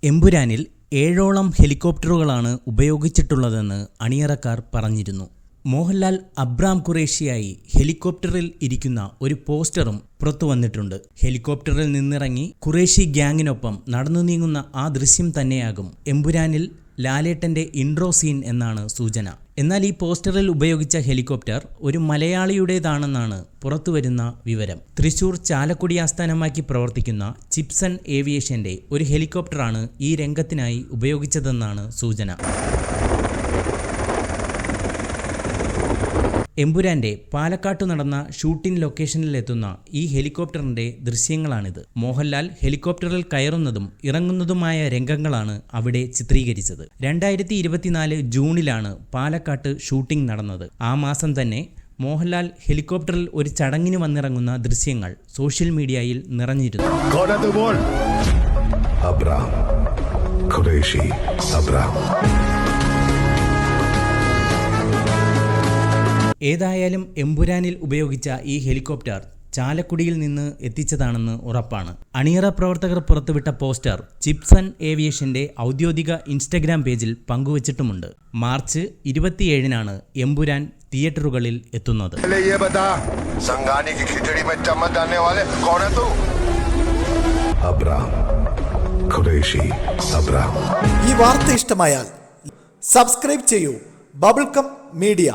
എമ്പുരാനിൽ 7ഓളം ഹെലികോപ്റ്ററുകളാണ് ഉപയോഗിച്ചിട്ടുള്ളതെന്ന് അണിയറക്കാർ പറഞ്ഞിരുന്നു. മോഹൻലാൽ അബ്രാം ഖുറേഷിയായി ഹെലികോപ്റ്ററിൽ ഇരിക്കുന്ന ഒരു പോസ്റ്ററും പുറത്തു വന്നിട്ടുണ്ട്. ഹെലികോപ്റ്ററിൽ നിന്നിറങ്ങി ഖുറേഷി ഗ്യാങ്ങിനൊപ്പം നടന്നു നീങ്ങുന്ന ആ ദൃശ്യം തന്നെയാകും എമ്പുരാനിൽ ലാലേട്ടന്റെ ഇൻട്രോ സീൻ എന്നാണ് സൂചന. എന്നാൽ ഈ പോസ്റ്ററിൽ ഉപയോഗിച്ച ഹെലികോപ്റ്റർ ഒരു മലയാളിയുടേതാണെന്നാണ് പുറത്തുവരുന്ന വിവരം. തൃശൂർ ചാലക്കുടി ആസ്ഥാനമാക്കി പ്രവർത്തിക്കുന്ന ചിപ്സൺ ഏവിയേഷന്റെ ഒരു ഹെലികോപ്റ്ററാണ് ഈ രംഗത്തിനായി ഉപയോഗിച്ചതെന്നാണ് സൂചന. എമ്പുരാന്റെ പാലക്കാട്ടു നടന്ന ഷൂട്ടിംഗ് ലൊക്കേഷനിലെത്തുന്ന ഈ ഹെലികോപ്റ്ററിന്റെ ദൃശ്യങ്ങളാണിത്. മോഹൻലാൽ ഹെലികോപ്റ്ററിൽ കയറുന്നതും ഇറങ്ങുന്നതുമായ രംഗങ്ങളാണ് അവിടെ ചിത്രീകരിച്ചത്. 2024 ജൂണിലാണ് പാലക്കാട്ട് ഷൂട്ടിംഗ് നടന്നത്. ആ മാസം തന്നെ മോഹൻലാൽ ഹെലികോപ്റ്ററിൽ ഒരു ചടങ്ങിന് വന്നിറങ്ങുന്ന ദൃശ്യങ്ങൾ സോഷ്യൽ മീഡിയയിൽ നിറഞ്ഞിരുന്നു. ഏതായാലും എമ്പുരാനിൽ ഉപയോഗിച്ച ഈ ഹെലികോപ്റ്റർ ചാലക്കുടിയിൽ നിന്ന് എത്തിച്ചതാണെന്ന് ഉറപ്പാണ്. അണിയറ പ്രവർത്തകർ പുറത്തുവിട്ട പോസ്റ്റർ ചിപ്സൺ ഏവിയേഷന്റെ ഔദ്യോഗിക ഇൻസ്റ്റഗ്രാം പേജിൽ പങ്കുവച്ചിട്ടുമുണ്ട്. മാർച്ച് 27-നാണ് എമ്പുരാൻ തിയേറ്ററുകളിൽ എത്തുന്നത്. ഈ വാർത്ത ഇഷ്ടമായാൽ സബ്സ്ക്രൈബ് ചെയ്യൂ. ബബിൾകം മീഡിയ.